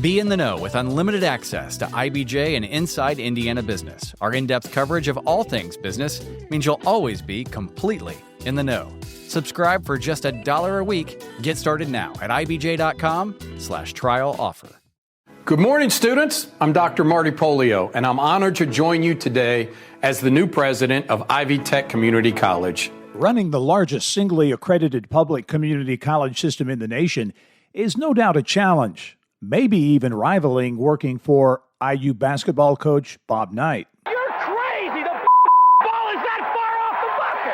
Be in the know with unlimited access to IBJ and Inside Indiana Business. Our in-depth coverage of all things business means you'll always be completely in the know. Subscribe for just $1 a week. Get started now at ibj.com/trial offer. Good morning, students. I'm Dr. Marty Pollio, and I'm honored to join you today as the new president of Ivy Tech Community College. Running the largest singly accredited public community college system in the nation is no doubt a challenge, maybe even rivaling working for IU basketball coach Bob Knight. You're crazy! The ball is that far off the bucket!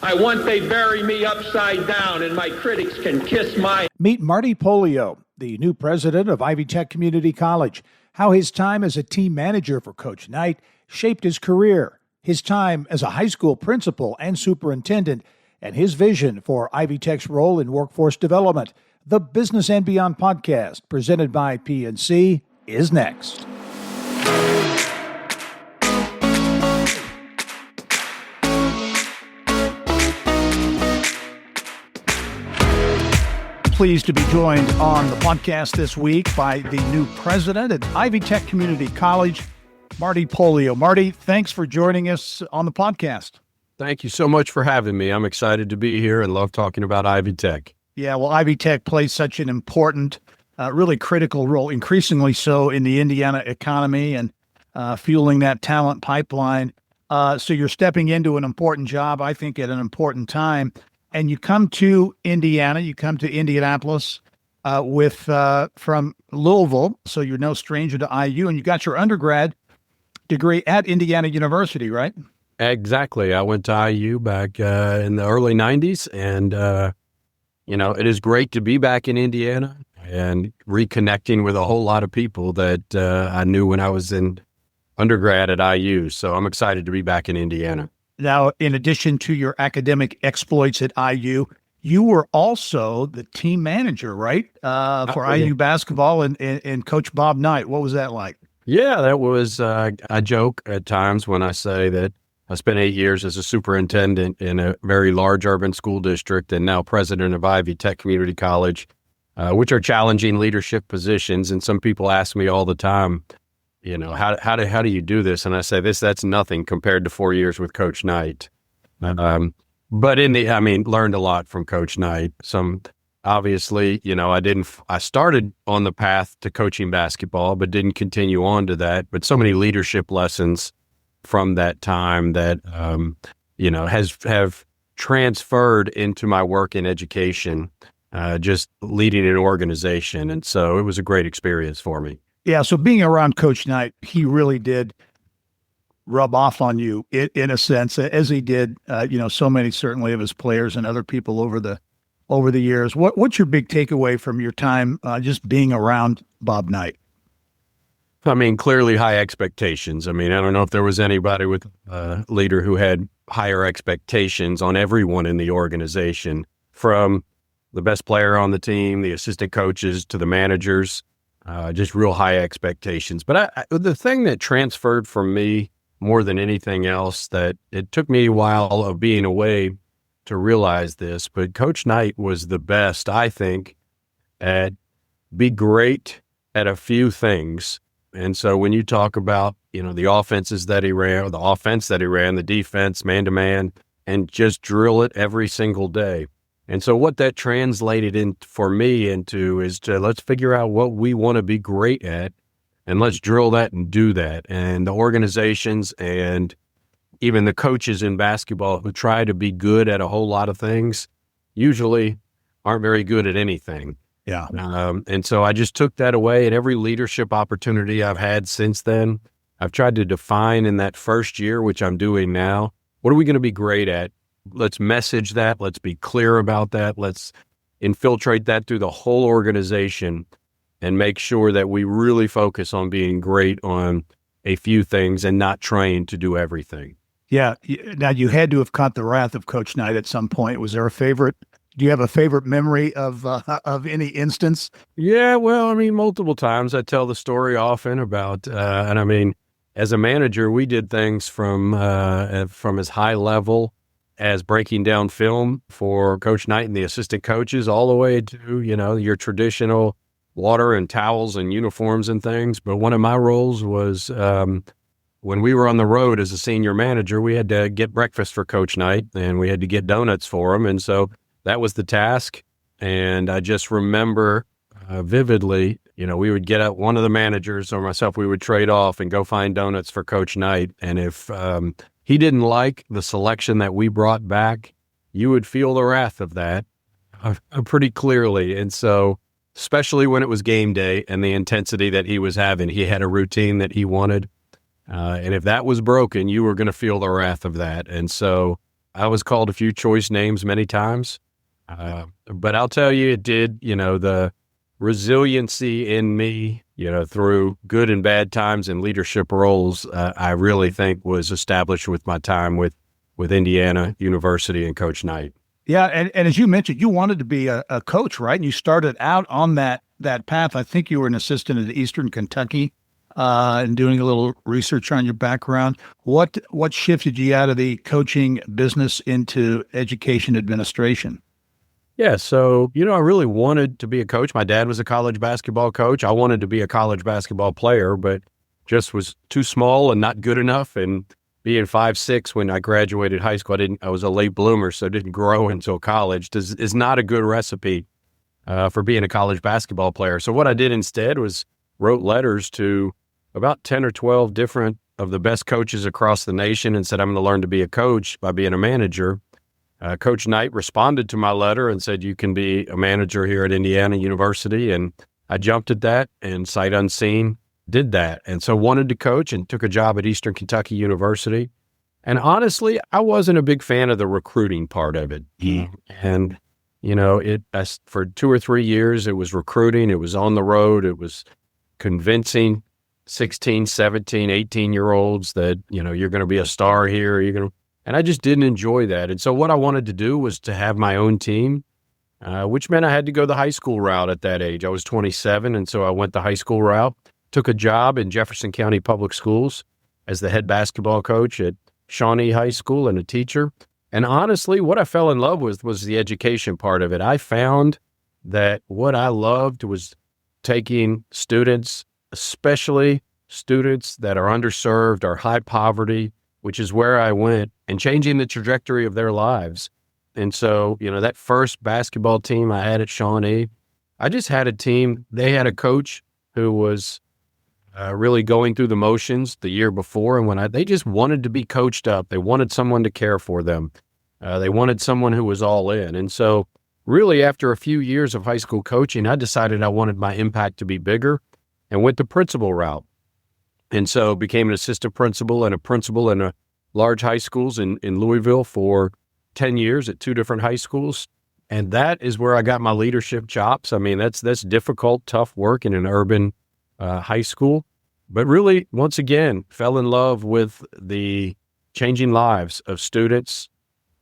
I want they bury me upside down and my critics can kiss my... Meet Marty Pollio, the new president of Ivy Tech Community College, how his time as a team manager for Coach Knight shaped his career, his time as a high school principal and superintendent, and his vision for Ivy Tech's role in workforce development. The Business and Beyond podcast, presented by PNC, is next. Pleased to be joined on the podcast this week by the new president at Ivy Tech Community College, Marty Pollio. Marty, thanks for joining us on the podcast. Thank you so much for having me. I'm excited to be here and love talking about Ivy Tech. Yeah, well, Ivy Tech plays such an important, really critical role, increasingly so in the Indiana economy and fueling that talent pipeline. So you're stepping into an important job, I think, at an important time. And you come to Indiana, you come to Indianapolis from Louisville, so you're no stranger to IU, and you got your undergrad degree at Indiana University, right? Exactly. I went to IU back in the early 90s, and it is great to be back in Indiana and reconnecting with a whole lot of people that I knew when I was in undergrad at IU. So I'm excited to be back in Indiana. Now, in addition to your academic exploits at IU, you were also the team manager, right, for IU basketball and Coach Bob Knight. What was that like? Yeah, that was, I joke at times when I say that I spent 8 years as a superintendent in a very large urban school district and now president of Ivy Tech Community College, which are challenging leadership positions. And some people ask me all the time, how do you do this? And I say that's nothing compared to 4 years with Coach Knight. But learned a lot from Coach Knight. Obviously, I started on the path to coaching basketball, but didn't continue on to that. But so many leadership lessons from that time that, have transferred into my work in education, just leading an organization. And so it was a great experience for me. Yeah. So being around Coach Knight, he really did rub off on you in a sense, as he did, so many certainly of his players and other people over the years. What's your big takeaway from your time just being around Bob Knight? Clearly high expectations. I don't know if there was anybody with a leader who had higher expectations on everyone in the organization, from the best player on the team, the assistant coaches, to the managers, just real high expectations. But the thing that transferred from me more than anything else, that it took me a while of being away to realize this, but Coach Knight was the best, I think, at be great at a few things. And so when you talk about, the offenses that he ran, or the offense that he ran, the defense, man-to-man, and just drill it every single day. And so what that translated for me into is to let's figure out what we want to be great at, and let's drill that and do that. And the organizations and even the coaches in basketball who try to be good at a whole lot of things usually aren't very good at anything. Yeah. And so I just took that away, and every leadership opportunity I've had since then, I've tried to define in that first year, which I'm doing now, what are we going to be great at? Let's message that. Let's be clear about that. Let's infiltrate that through the whole organization and make sure that we really focus on being great on a few things and not trained to do everything. Yeah. Now, you had to have caught the wrath of Coach Knight at some point. Was there a favorite? Do you have a favorite memory of any instance? Yeah, well, multiple times. I tell the story often about, as a manager, we did things from as high level as breaking down film for Coach Knight and the assistant coaches, all the way to, your traditional water and towels and uniforms and things. But one of my roles was when we were on the road as a senior manager, we had to get breakfast for Coach Knight, and we had to get donuts for him. And so that was the task. And I just remember vividly, we would get out, one of the managers or myself, we would trade off and go find donuts for Coach Knight. And if he didn't like the selection that we brought back, you would feel the wrath of that pretty clearly. And so, especially when it was game day and the intensity that he was having, he had a routine that he wanted. And if that was broken, you were going to feel the wrath of that. And so I was called a few choice names many times. But I'll tell you, it did, the resiliency in me, through good and bad times and leadership roles, I really think was established with my time with Indiana University and Coach Knight. Yeah, and as you mentioned, you wanted to be a coach, right? And you started out on that path. I think you were an assistant at Eastern Kentucky, and doing a little research on your background. What shifted you out of the coaching business into education administration? Yeah, so, I really wanted to be a coach. My dad was a college basketball coach. I wanted to be a college basketball player, but just was too small and not good enough. And being 5'6" when I graduated high school, I was a late bloomer, so didn't grow until college. Is not a good recipe for being a college basketball player. So what I did instead was wrote letters to about 10 or 12 different of the best coaches across the nation and said, I'm going to learn to be a coach by being a manager. Coach Knight responded to my letter and said, you can be a manager here at Indiana University. And I jumped at that and sight unseen did that. And so wanted to coach and took a job at Eastern Kentucky University. And honestly, I wasn't a big fan of the recruiting part of it. And, for 2 or 3 years, it was recruiting. It was on the road. It was convincing 16, 17, 18-year-olds that, you're going to be a star here. And I just didn't enjoy that. And so what I wanted to do was to have my own team, which meant I had to go the high school route at that age. I was 27, and so I went the high school route, took a job in Jefferson County Public Schools as the head basketball coach at Shawnee High School and a teacher. And honestly, what I fell in love with was the education part of it. I found that what I loved was taking students, especially students that are underserved or high poverty, which is where I went, and changing the trajectory of their lives. And so, that first basketball team I had at Shawnee, I just had a team. They had a coach who was really going through the motions the year before. And they just wanted to be coached up. They wanted someone to care for them. They wanted someone who was all in. And so really after a few years of high school coaching, I decided I wanted my impact to be bigger and went the principal route. And so became an assistant principal and a principal in a large high schools in Louisville for 10 years at 2 different high schools. And that is where I got my leadership chops. I mean, that's difficult, tough work in an urban high school. But really, once again, fell in love with the changing lives of students,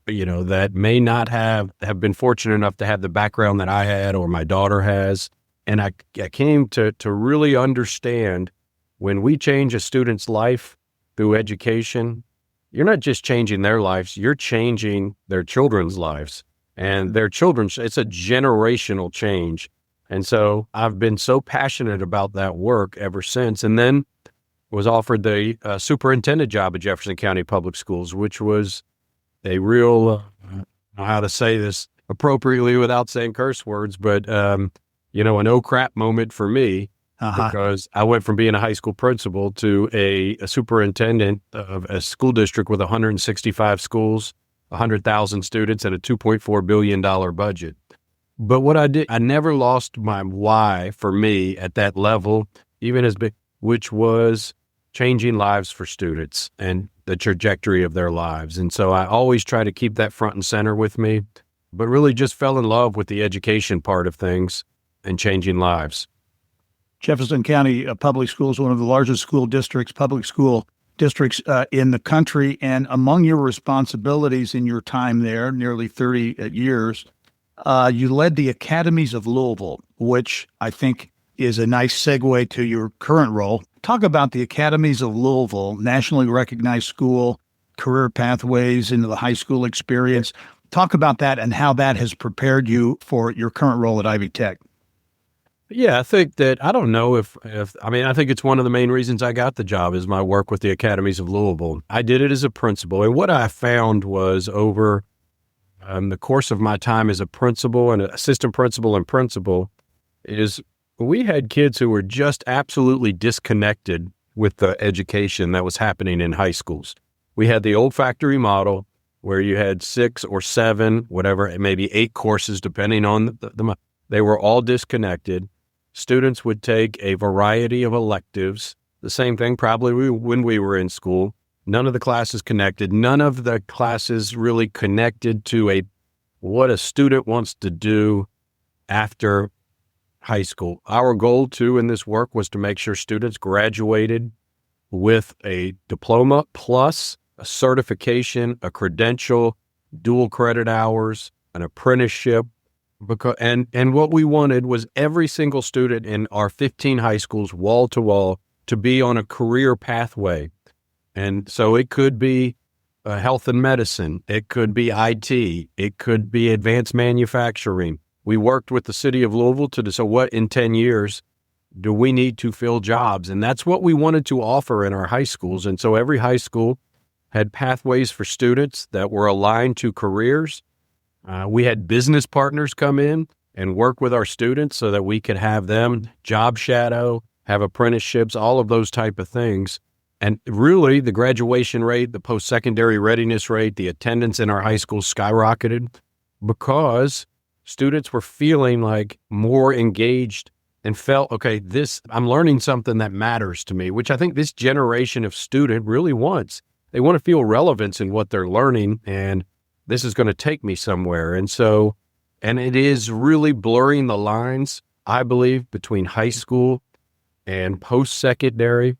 that may not have been fortunate enough to have the background that I had or my daughter has. And I came to really understand when we change a student's life through education, you're not just changing their lives, you're changing their children's lives. And their children's, it's a generational change. And so I've been so passionate about that work ever since. And then was offered the superintendent job at Jefferson County Public Schools, which was a real, I don't know how to say this appropriately without saying curse words, but, an oh crap moment for me. Because I went from being a high school principal to a superintendent of a school district with 165 schools, 100,000 students, and a $2.4 billion budget. But what I did, I never lost my why for me at that level, even as big, which was changing lives for students and the trajectory of their lives. And so I always try to keep that front and center with me, but really just fell in love with the education part of things and changing lives. Jefferson County Public Schools, one of the largest public school districts in the country. And among your responsibilities in your time there, nearly 30 years, you led the Academies of Louisville, which I think is a nice segue to your current role. Talk about the Academies of Louisville, nationally recognized school, career pathways into the high school experience. Talk about that and how that has prepared you for your current role at Ivy Tech. Yeah, I think that I don't know if I mean, I think it's one of the main reasons I got the job is my work with the Academies of Louisville. I did it as a principal, and what I found was over the course of my time as a principal and assistant principal and principal is we had kids who were just absolutely disconnected with the education that was happening in high schools. We had the old factory model where you had 6 or 7, whatever, maybe 8 courses, depending on they were all disconnected. Students would take a variety of electives, the same thing probably when we were in school. None of the classes connected. None of the classes really connected to what a student wants to do after high school. Our goal, too, in this work was to make sure students graduated with a diploma plus a certification, a credential, dual credit hours, an apprenticeship. And what we wanted was every single student in our 15 high schools, wall to wall, to be on a career pathway. And so it could be health and medicine. It could be IT. It could be advanced manufacturing. We worked with the city of Louisville so what in 10 years do we need to fill jobs? And that's what we wanted to offer in our high schools. And so every high school had pathways for students that were aligned to careers. We had business partners come in and work with our students so that we could have them job shadow, have apprenticeships, all of those type of things. And really, the graduation rate, the post-secondary readiness rate, the attendance in our high schools skyrocketed because students were feeling like more engaged and felt, okay, I'm learning something that matters to me, which I think this generation of student really wants. They want to feel relevance in what they're learning, and this is going to take me somewhere. And it is really blurring the lines, I believe, between high school and post-secondary.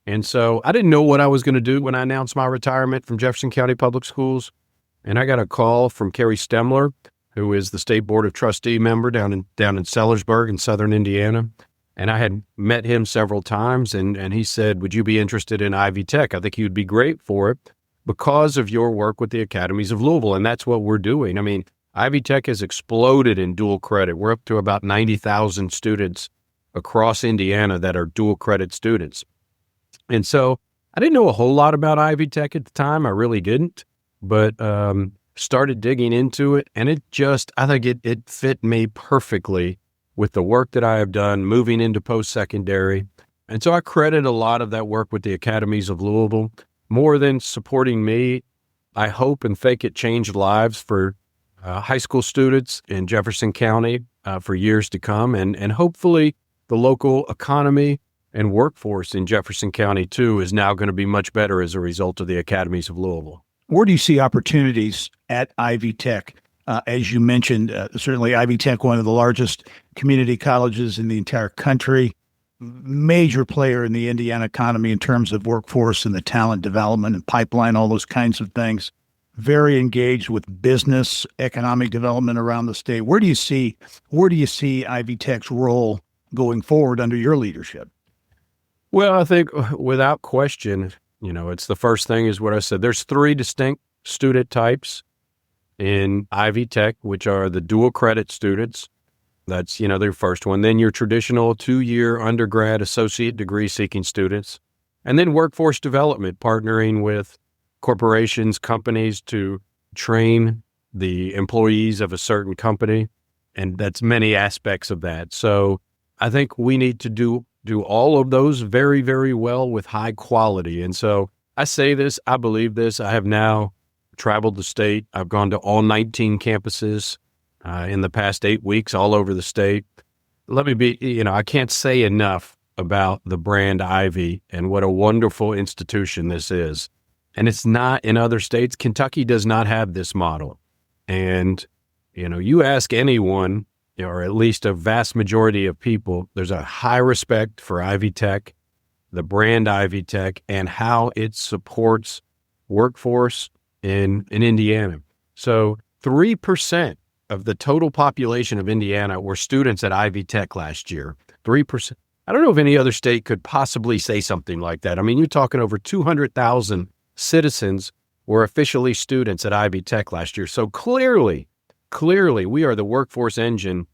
And so I didn't know what I was going to do when I announced my retirement from Jefferson County Public Schools. And I got a call from Kerry Stemler, who is the State Board of Trustee member down in Sellersburg in southern Indiana. And I had met him several times, and he said, would you be interested in Ivy Tech? I think you'd be great for it because of your work with the Academies of Louisville. And that's what we're doing. I mean, Ivy Tech has exploded in dual credit. We're up to about 90,000 students across Indiana that are dual credit students. And so I didn't know a whole lot about Ivy Tech at the time. I really didn't, but started digging into it. And I think it fit me perfectly with the work that I have done moving into post-secondary. And so I credit a lot of that work with the Academies of Louisville. More than supporting me, I hope and think it changed lives for high school students in Jefferson County for years to come. And hopefully the local economy and workforce in Jefferson County, too, is now going to be much better as a result of the Academies of Louisville. Where do you see opportunities at Ivy Tech? As you mentioned, certainly Ivy Tech, one of the largest community colleges in the entire country, major player in the Indiana economy in terms of workforce and the talent development and pipeline, all those kinds of things. Very engaged with business, economic development around the state. Where do you see Ivy Tech's role going forward under your leadership? Well, I think without question, it's the first thing is what I said. There's 3 distinct student types in Ivy Tech, which are the dual credit students. That's, their first one. Then your traditional 2-year undergrad associate degree seeking students. And then workforce development, partnering with corporations, companies to train the employees of a certain company. And that's many aspects of that. So I think we need to do all of those very, very well with high quality. And so I say this, I believe this. I have now traveled the state. I've gone to all 19 campuses in the past 8 weeks, all over the state. Let me be, I can't say enough about the brand Ivy and what a wonderful institution this is. And it's not in other states. Kentucky does not have this model. And, you ask anyone, or at least a vast majority of people, there's a high respect for Ivy Tech, the brand Ivy Tech, and how it supports workforce in Indiana. So 3% of the total population of Indiana were students at Ivy Tech last year. 3%. I don't know if any other state could possibly say something like that. I mean, you're talking over 200,000 citizens were officially students at Ivy Tech last year. So clearly, we are the workforce engine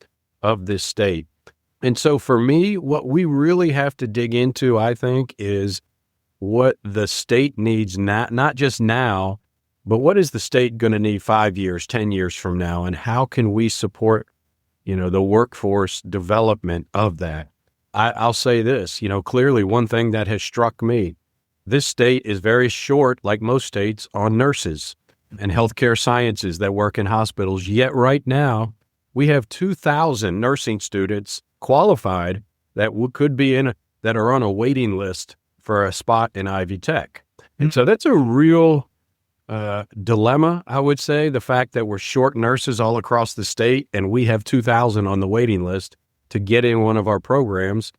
of this state. And so for me, what we really have to dig into, I think, is what the state needs not just now, but what is the state going to need 5 years, 10 years from now? And how can we support, the workforce development of that? I'll say this, clearly one thing that has struck me, this state is very short, like most states, on nurses and healthcare sciences that work in hospitals. Yet right now, we have 2,000 nursing students qualified that could be that are on a waiting list for a spot in Ivy Tech. And so that's a real dilemma, I would say, the fact that we're short nurses all across the state and we have 2,000 on the waiting list to get in one of our programs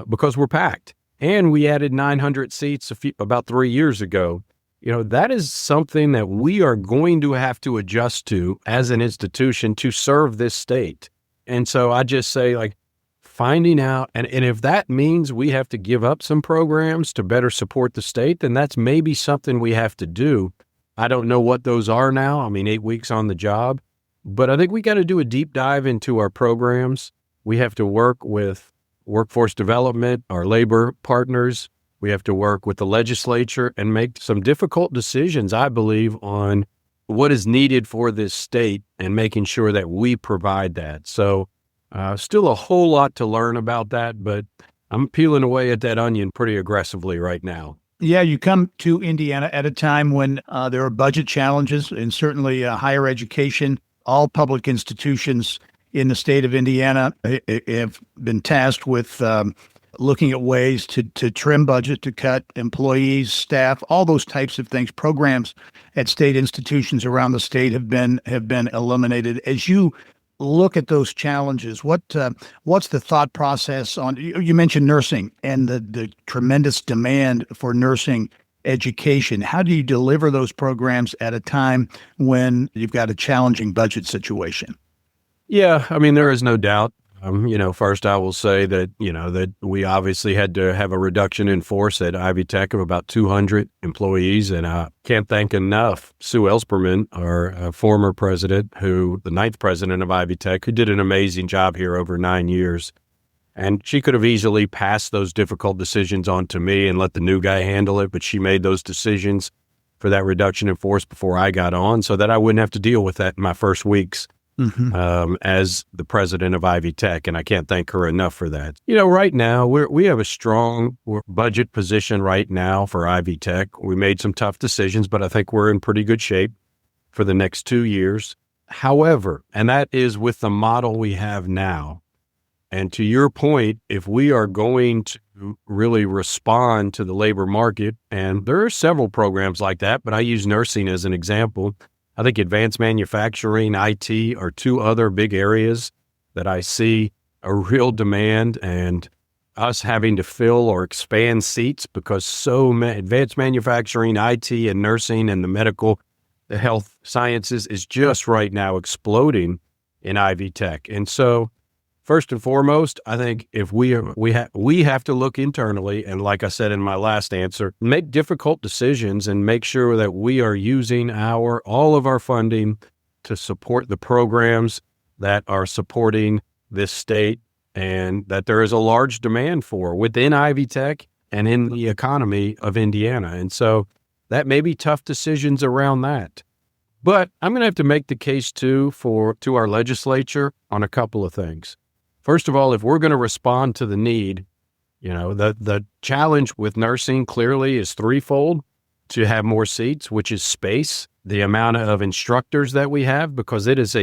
because we're packed. And we added 900 seats about 3 years ago. That is something that we are going to have to adjust to as an institution to serve this state. And so I just say, finding out, and if that means we have to give up some programs to better support the state, then that's maybe something we have to do. I don't know what those are now. 8 weeks on the job. But I think we got to do a deep dive into our programs. We have to work with workforce development, our labor partners. We have to work with the legislature and make some difficult decisions, I believe, on what is needed for this state and making sure that we provide that. So still a whole lot to learn about that, but I'm peeling away at that onion pretty aggressively right now. Yeah, you come to Indiana at a time when there are budget challenges, and certainly higher education. All public institutions in the state of Indiana have been tasked with looking at ways to trim budget, to cut employees, staff, all those types of things. Programs at state institutions around the state have been eliminated. As you look at those challenges, what's the thought process on? You mentioned nursing and the tremendous demand for nursing education. How do you deliver those programs at a time when you've got a challenging budget situation? Yeah, there is no doubt. First I will say that, that we obviously had to have a reduction in force at Ivy Tech of about 200 employees. And I can't thank enough Sue Ellspermann, our former president, the ninth president of Ivy Tech, who did an amazing job here over 9 years. And she could have easily passed those difficult decisions on to me and let the new guy handle it. But she made those decisions for that reduction in force before I got on so that I wouldn't have to deal with that in my first weeks. As the president of Ivy Tech, and I can't thank her enough for that. Right now, we have a strong budget position right now for Ivy Tech. We made some tough decisions, but I think we're in pretty good shape for the next 2 years. However, and that is with the model we have now, and to your point, if we are going to really respond to the labor market, and there are several programs like that, but I use nursing as an example. I think advanced manufacturing, IT are two other big areas that I see a real demand and us having to fill or expand seats because advanced manufacturing, IT, and nursing and the health sciences is just right now exploding in Ivy Tech. And so first and foremost, I think if we have to look internally and, like I said in my last answer, make difficult decisions and make sure that we are using all of our funding to support the programs that are supporting this state and that there is a large demand for within Ivy Tech and in the economy of Indiana. And so that may be tough decisions around that. But I'm going to have to make the case too to our legislature on a couple of things. First of all, if we're going to respond to the need, the challenge with nursing clearly is threefold: to have more seats, which is space, the amount of instructors that we have, because it is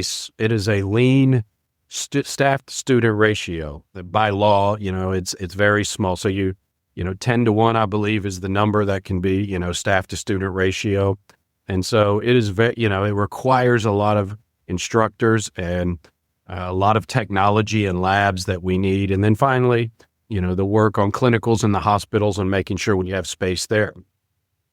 a lean staff to student ratio that by law, it's very small. So 10 to 1, I believe, is the number that can be, staff to student ratio. And so it is it requires a lot of instructors and a lot of technology and labs that we need. And then finally, the work on clinicals in the hospitals and making sure we have space there.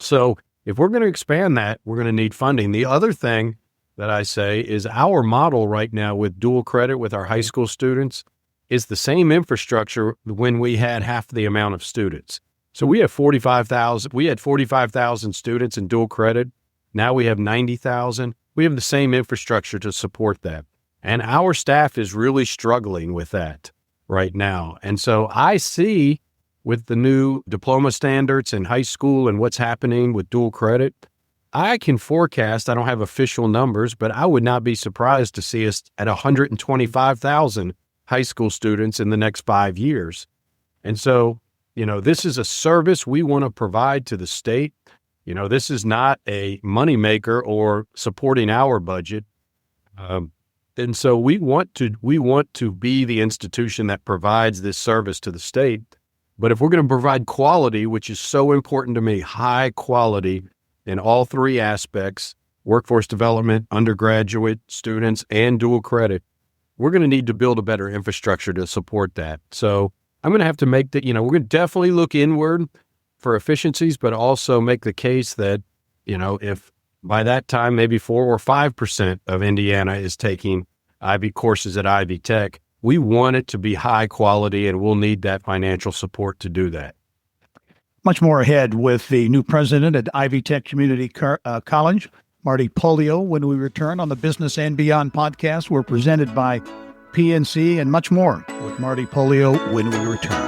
So if we're going to expand that, we're going to need funding. The other thing that I say is our model right now with dual credit with our high school students is the same infrastructure when we had half the amount of students. So we have 45,000. We had 45,000 students in dual credit. Now we have 90,000. We have the same infrastructure to support that. And our staff is really struggling with that. right now. And so I see with the new diploma standards in high school and what's happening with dual credit, I can forecast, I don't have official numbers, but I would not be surprised to see us at 125,000 high school students in the next 5 years. And so, this is a service we want to provide to the state. This is not a moneymaker or supporting our budget. And so we want to be the institution that provides this service to the state. But if we're going to provide quality, which is so important to me, high quality in all three aspects, workforce development, undergraduate students, and dual credit, we're going to need to build a better infrastructure to support that. So I'm going to have to make that, we're going to definitely look inward for efficiencies, but also make the case that, if by that time, maybe 4 or 5% of Indiana is taking IB courses at Ivy Tech, we want it to be high quality, and we'll need that financial support to do that. Much more ahead with the new president at Ivy Tech Community College, Marty Pollio, when we return on the Business and Beyond podcast. We're presented by PNC, and much more with Marty Pollio when we return.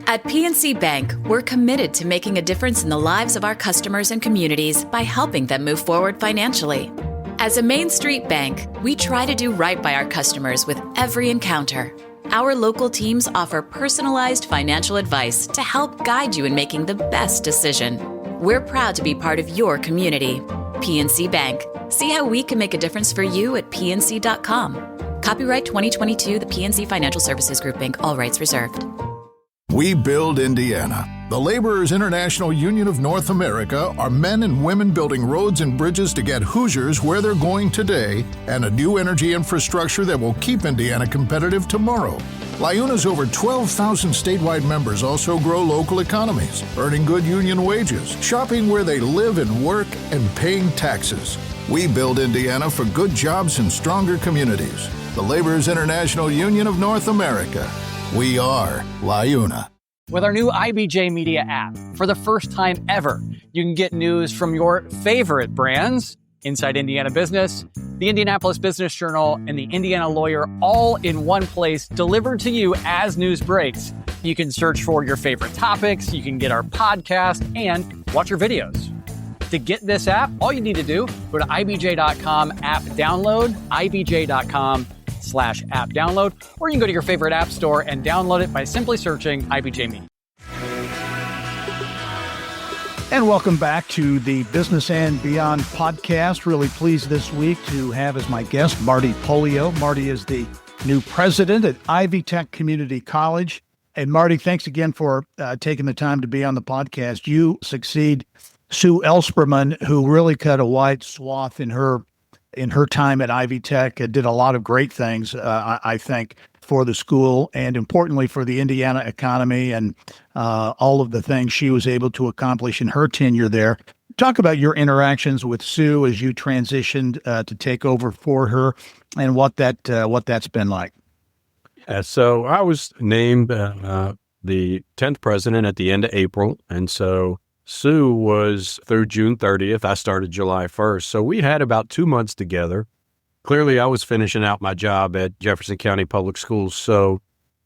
At PNC Bank, we're committed to making a difference in the lives of our customers and communities by helping them move forward financially. As a Main Street bank, we try to do right by our customers with every encounter. Our local teams offer personalized financial advice to help guide you in making the best decision. We're proud to be part of your community. PNC Bank. See how we can make a difference for you at pnc.com. Copyright 2022, the PNC Financial Services Group, Inc., all rights reserved. We build Indiana. The Laborers International Union of North America are men and women building roads and bridges to get Hoosiers where they're going today and a new energy infrastructure that will keep Indiana competitive tomorrow. LIUNA's over 12,000 statewide members also grow local economies, earning good union wages, shopping where they live and work, and paying taxes. We build Indiana for good jobs and stronger communities. The Laborers International Union of North America. We are LIUNA. With our new IBJ Media app, for the first time ever, you can get news from your favorite brands, Inside Indiana Business, the Indianapolis Business Journal, and the Indiana Lawyer, all in one place, delivered to you as news breaks. You can search for your favorite topics, you can get our podcast, and watch your videos. To get this app, all you need to do, go to ibj.com app download, ibj.com/app download, or you can go to your favorite app store and download it by simply searching IBJ Media. And welcome back to the Business and Beyond podcast. Really pleased this week to have as my guest Marty Pollio. Marty is the new president at Ivy Tech Community College. And Marty, thanks again for taking the time to be on the podcast. You succeed Sue Ellspermann, who really cut a wide swath in her time at Ivy Tech, did a lot of great things, I think, for the school and importantly for the Indiana economy and all of the things she was able to accomplish in her tenure there. Talk about your interactions with Sue as you transitioned to take over for her and what that's been like. So I was named the 10th president at the end of April, and so Sue was through June 30th. I started July 1st. So we had about 2 months together. Clearly, I was finishing out my job at Jefferson County Public Schools. So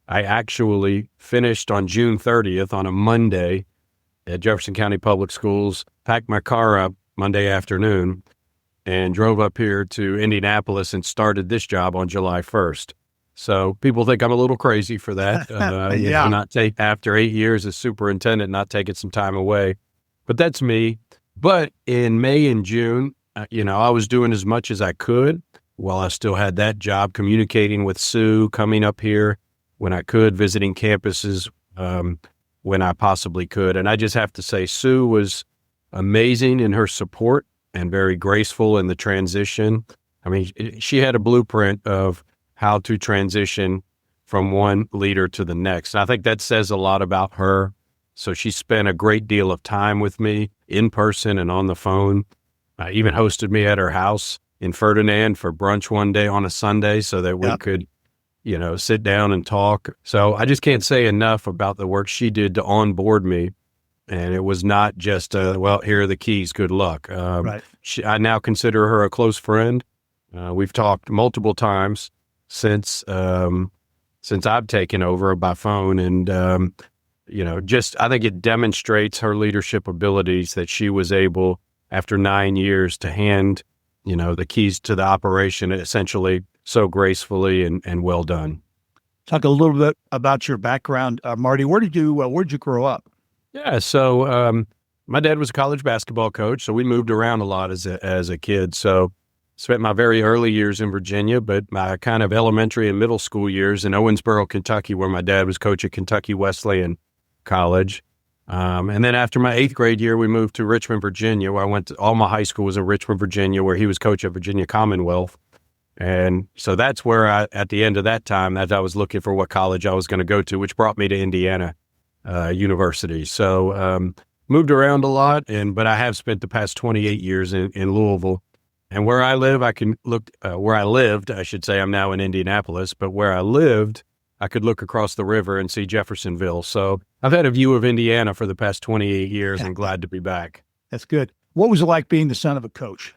I actually finished on June 30th on a Monday at Jefferson County Public Schools, packed my car up Monday afternoon, and drove up here to Indianapolis and started this job on July 1st. So people think I'm a little crazy for that. After 8 years as superintendent, not taking some time away. But that's me. But in May and June, I was doing as much as I could while I still had that job, communicating with Sue, coming up here when I could, visiting campuses when I possibly could. And I just have to say, Sue was amazing in her support and very graceful in the transition. I mean, she had a blueprint of how to transition from one leader to the next. And I think that says a lot about her. So she spent a great deal of time with me in person and on the phone. Even hosted me at her house in Ferdinand for brunch one day on a Sunday so that we could, sit down and talk. So I just can't say enough about the work she did to onboard me. And it was not just, here are the keys, good luck. Right. I now consider her a close friend. We've talked multiple times. since I've taken over by phone. And, I think it demonstrates her leadership abilities that she was able, after 9 years, to hand, the keys to the operation essentially so gracefully and well done. Talk a little bit about your background, Marty. Where'd you grow up? Yeah, so my dad was a college basketball coach, so we moved around a lot as a kid. So spent my very early years in Virginia, but my kind of elementary and middle school years in Owensboro, Kentucky, where my dad was coach at Kentucky Wesleyan College. And then after my 8th grade year, we moved to Richmond, Virginia, where I went to, all my high school was in Richmond, Virginia, where he was coach at Virginia Commonwealth. And so that's where at the end of that time, as I was looking for what college I was going to go to, which brought me to Indiana University. So moved around a lot, but I have spent the past 28 years in Louisville. And where I live, I can look, where I lived, I should say, I'm now in Indianapolis, but where I lived, I could look across the river and see Jeffersonville. So I've had a view of Indiana for the past 28 years and glad to be back. That's good. What was it like being the son of a coach?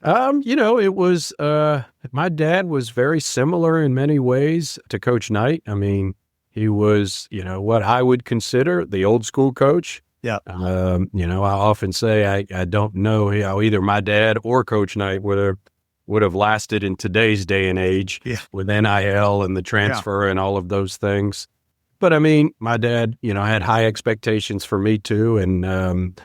It was, my dad was very similar in many ways to Coach Knight. I mean, he was, what I would consider the old school coach. Yeah. I often say I don't know how either my dad or Coach Knight would have lasted in today's day and age with NIL and the transfer and all of those things. But I mean, my dad, had high expectations for me too, and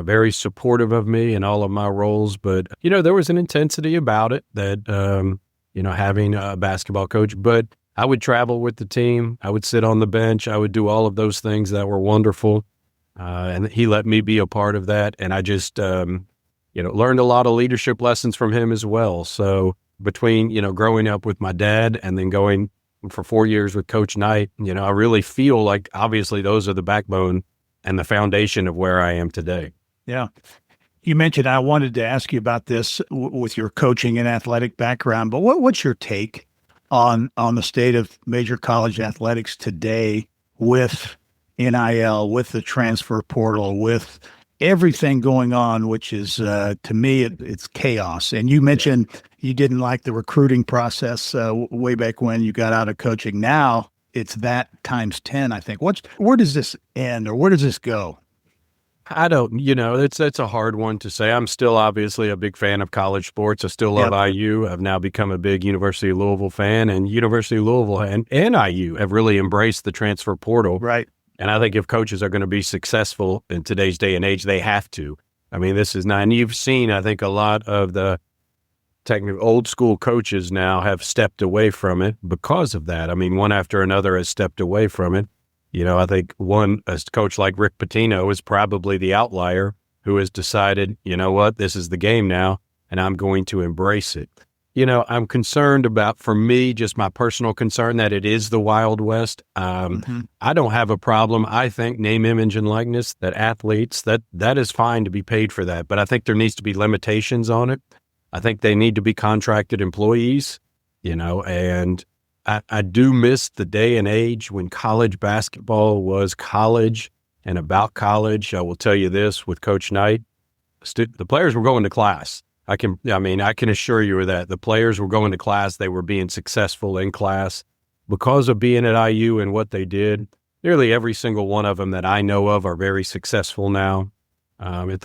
very supportive of me in all of my roles. But, there was an intensity about it that, having a basketball coach, but I would travel with the team. I would sit on the bench. I would do all of those things that were wonderful. And he let me be a part of that. And I just, learned a lot of leadership lessons from him as well. So between, growing up with my dad and then going for 4 years with Coach Knight, I really feel like obviously those are the backbone and the foundation of where I am today. Yeah. You mentioned, I wanted to ask you about this with your coaching and athletic background, but what's your take on the state of major college athletics today with NIL, with the transfer portal, with everything going on, which is, to me, it's chaos. And you mentioned you didn't like the recruiting process way back when you got out of coaching. Now it's that times 10, I think. Where does this end, or where does this go? I don't, it's a hard one to say. I'm still obviously a big fan of college sports. I still love IU. I've now become a big University of Louisville fan, and University of Louisville and IU have really embraced the transfer portal. Right. And I think if coaches are going to be successful in today's day and age, they have to. I mean, this is not, and you've seen, I think, a lot of the technical old school coaches now have stepped away from it because of that. I mean, one after another has stepped away from it. I think a coach like Rick Pitino is probably the outlier who has decided, this is the game now, and I'm going to embrace it. I'm concerned about, for me, just my personal concern that it is the Wild West. I don't have a problem. I think name, image, and likeness, that athletes, that is fine to be paid for that. But I think there needs to be limitations on it. I think they need to be contracted employees, and I do miss the day and age when college basketball was college and about college. I will tell you this, with Coach Knight, the players were going to class. I can assure you of that. The players were going to class. They were being successful in class because of being at IU and what they did. Nearly every single one of them that I know of are very successful now.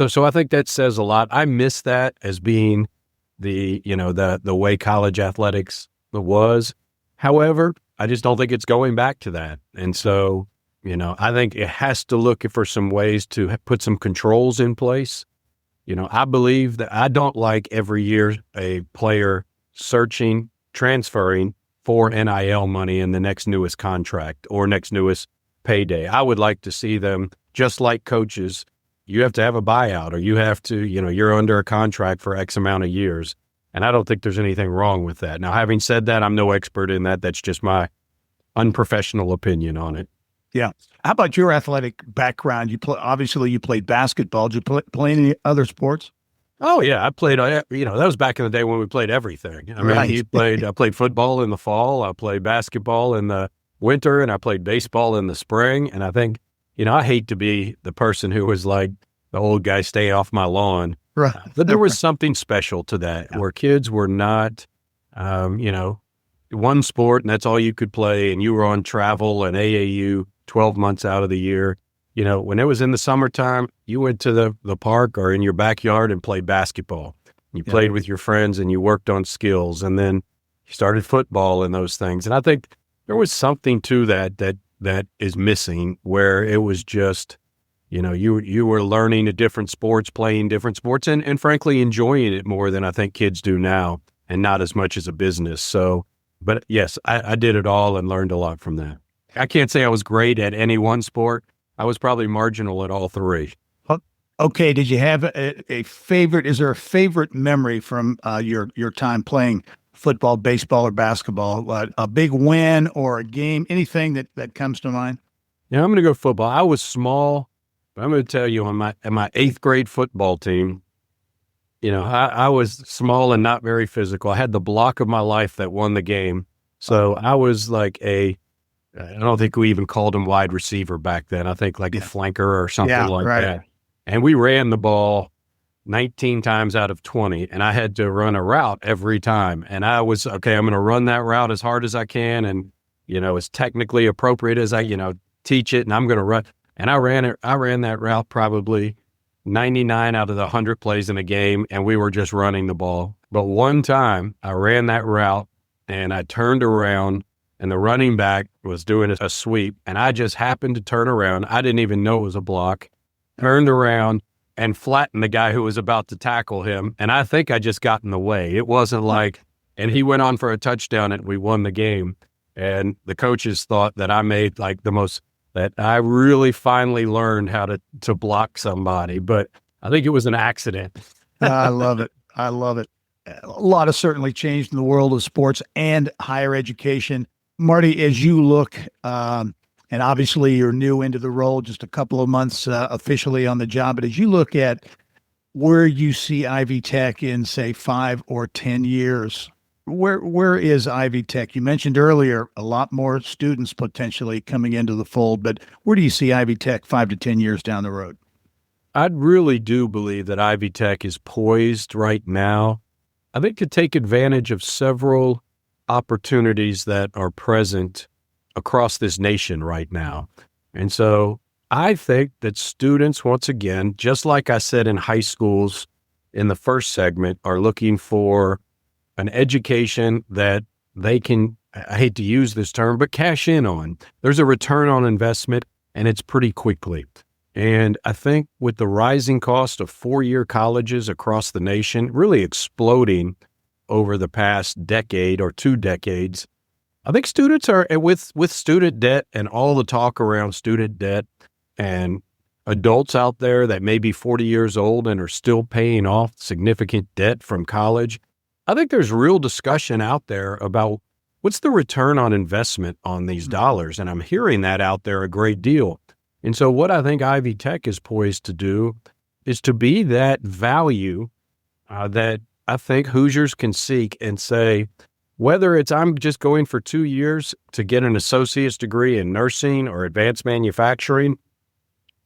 So I think that says a lot. I miss that as being the way college athletics was. However, I just don't think it's going back to that. And so, I think it has to look for some ways to put some controls in place. I believe that I don't like every year a player transferring for NIL money in the next newest contract or next newest payday. I would like to see them, just like coaches, you have to have a buyout, or you have to, you're under a contract for X amount of years. And I don't think there's anything wrong with that. Now, having said that, I'm no expert in that. That's just my unprofessional opinion on it. Yeah. How about your athletic background? Obviously you played basketball. Did you play any other sports? Oh yeah, I played. That was back in the day when we played everything. I mean, I played football in the fall. I played basketball in the winter, and I played baseball in the spring. And I think, I hate to be the person who was like the old guy, stay off my lawn. Right. But there was something special to that, where kids were not, one sport and that's all you could play, and you were on travel and AAU 12 months out of the year. When it was in the summertime, you went to the park or in your backyard and played basketball. You played with your friends and you worked on skills, and then you started football and those things. And I think there was something to that is missing, where it was just, you were learning a different sports, playing different sports, and frankly, enjoying it more than I think kids do now, and not as much as a business. So, but yes, I did it all and learned a lot from that. I can't say I was great at any one sport. I was probably marginal at all three. Okay. Did you have a favorite? Is there a favorite memory from your time playing football, baseball, or basketball? A big win or a game? Anything that comes to mind? Yeah, I'm going to go football. I was small, but I'm going to tell you, on my 8th grade football team, I was small and not very physical. I had the block of my life that won the game. So I was like I don't think we even called him wide receiver back then. I think like a flanker or something like that. And we ran the ball 19 times out of 20, and I had to run a route every time. And I was, okay, I'm going to run that route as hard as I can and, as technically appropriate as I, teach it, and I'm going to run. And I ran that route probably 99 out of the 100 plays in a game, and we were just running the ball. But one time I ran that route and I turned around, and the running back was doing a sweep, and I just happened to turn around. I didn't even know it was a block. Turned around and flattened the guy who was about to tackle him. And I think I just got in the way. It wasn't like, and he went on for a touchdown and we won the game. And the coaches thought that I made like that I really finally learned how to block somebody. But I think it was an accident. I love it. I love it. A lot has certainly changed in the world of sports and higher education. Marty, as you look, and obviously you're new into the role, just a couple of months officially on the job, but as you look at where you see Ivy Tech in, say, 5 or 10 years, where is Ivy Tech? You mentioned earlier a lot more students potentially coming into the fold, but where do you see Ivy Tech 5 to 10 years down the road? I really do believe that Ivy Tech is poised right now, I think, to take advantage of several opportunities that are present across this nation right now. And so I think that students, once again, just like I said in high schools in the first segment, are looking for an education that they can, I hate to use this term, but cash in on. There's a return on investment, and it's pretty quickly. And I think with the rising cost of 4-year colleges across the nation really exploding over the past decade or 2 decades, I think students are, with student debt and all the talk around student debt, and adults out there that may be 40 years old and are still paying off significant debt from college, I think there's real discussion out there about what's the return on investment on these dollars. And I'm hearing that out there a great deal. And so what I think Ivy Tech is poised to do is to be that value that I think Hoosiers can seek and say, whether it's I'm just going for 2 years to get an associate's degree in nursing or advanced manufacturing,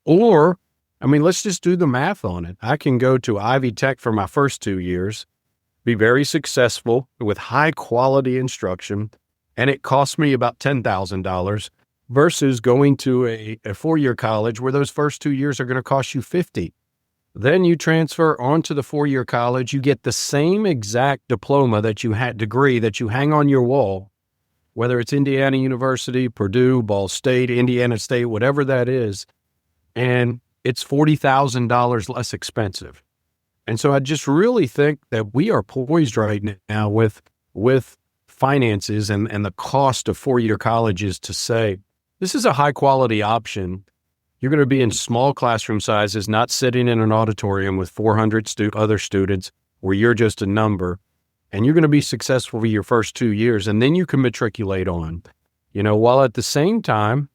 or, let's just do the math on it. I can go to Ivy Tech for my first 2 years, be very successful with high quality instruction, and it costs me about $10,000 versus going to a 4-year college where those first 2 years are going to cost you $50,000. Then you transfer on to the 4-year college, you get the same exact diploma degree that you hang on your wall, whether it's Indiana University, Purdue, Ball State, Indiana State, whatever that is, and it's $40,000 less expensive. And so I just really think that we are poised right now with finances and the cost of 4-year colleges to say, this is a high quality option. You're going to be in small classroom sizes, not sitting in an auditorium with 400 other students where you're just a number, and you're going to be successful for your first 2 years, and then you can matriculate on. While at the same time,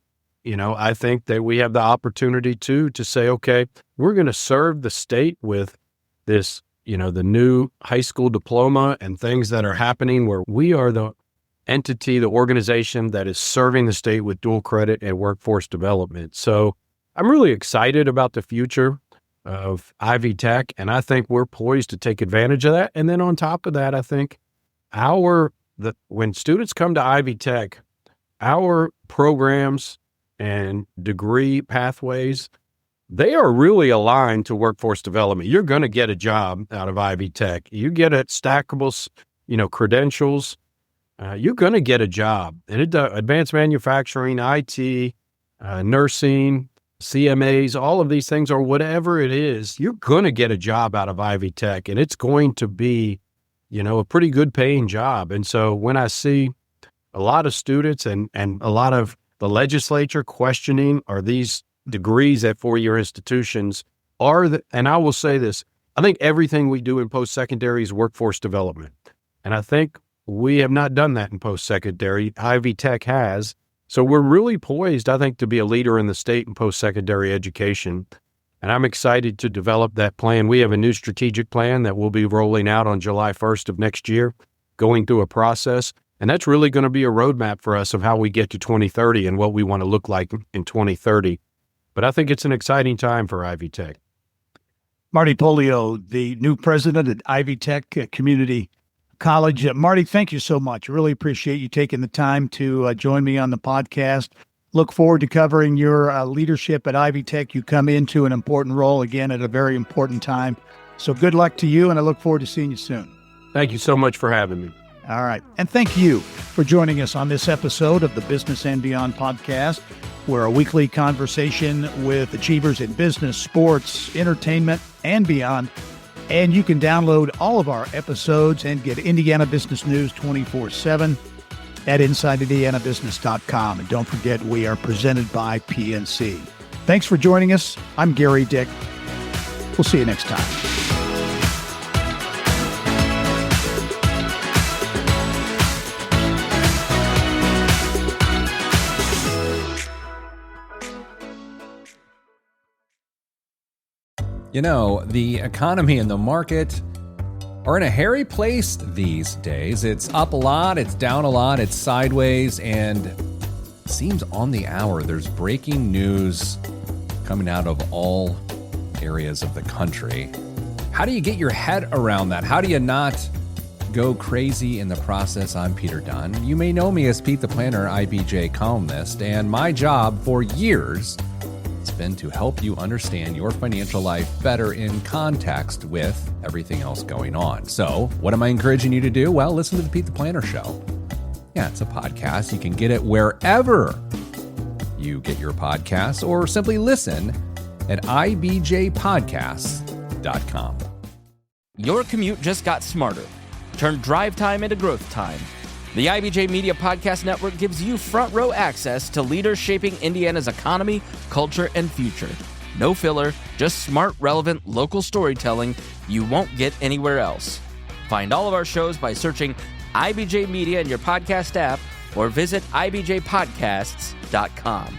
I think that we have the opportunity to say, okay, we're going to serve the state with this, the new high school diploma and things that are happening where we are the entity, the organization that is serving the state with dual credit and workforce development. So I'm really excited about the future of Ivy Tech, and I think we're poised to take advantage of that. And then on top of that, I think our when students come to Ivy Tech, our programs and degree pathways, they are really aligned to workforce development. You're going to get a job out of Ivy Tech. You get a stackable, credentials. You're going to get a job. And advanced manufacturing, IT, nursing, CMAs, all of these things, or whatever it is, you're going to get a job out of Ivy Tech, and it's going to be, a pretty good paying job. And so when I see a lot of students and a lot of the legislature questioning, are these degrees at four-year institutions, and I will say this, I think everything we do in post-secondary is workforce development. And I think we have not done that in post-secondary. Ivy Tech has. So we're really poised, I think, to be a leader in the state in post-secondary education. And I'm excited to develop that plan. We have a new strategic plan that we'll be rolling out on July 1st of next year, going through a process. And that's really going to be a roadmap for us of how we get to 2030 and what we want to look like in 2030. But I think it's an exciting time for Ivy Tech. Marty Pollio, the new president at Ivy Tech Community College. Marty, thank you so much. Really appreciate you taking the time to join me on the podcast. Look forward to covering your leadership at Ivy Tech. You come into an important role, again, at a very important time. So good luck to you, and I look forward to seeing you soon. Thank you so much for having me. All right. And thank you for joining us on this episode of the Business and Beyond podcast. We're a weekly conversation with achievers in business, sports, entertainment, and beyond. And you can download all of our episodes and get Indiana business news 24/7 at InsideIndianaBusiness.com. And don't forget, we are presented by PNC. Thanks for joining us. I'm Gary Dick. We'll see you next time. The economy and the market are in a hairy place these days. It's up a lot, it's down a lot, it's sideways, and it seems on the hour there's breaking news coming out of all areas of the country. How do you get your head around that? How do you not go crazy in the process? I'm Peter Dunn. You may know me as Pete the Planner, IBJ columnist, and my job for years has been to help you understand your financial life better in context with everything else going on. So what am I encouraging you to do? Well, listen to the Pete the Planner Show. Yeah, it's a podcast. You can get it wherever you get your podcasts, or simply listen at ibjpodcasts.com. Your commute just got smarter. Turn drive time into growth time. The IBJ Media Podcast Network gives you front row access to leaders shaping Indiana's economy, culture, and future. No filler, just smart, relevant, local storytelling you won't get anywhere else. Find all of our shows by searching IBJ Media in your podcast app or visit ibjpodcasts.com.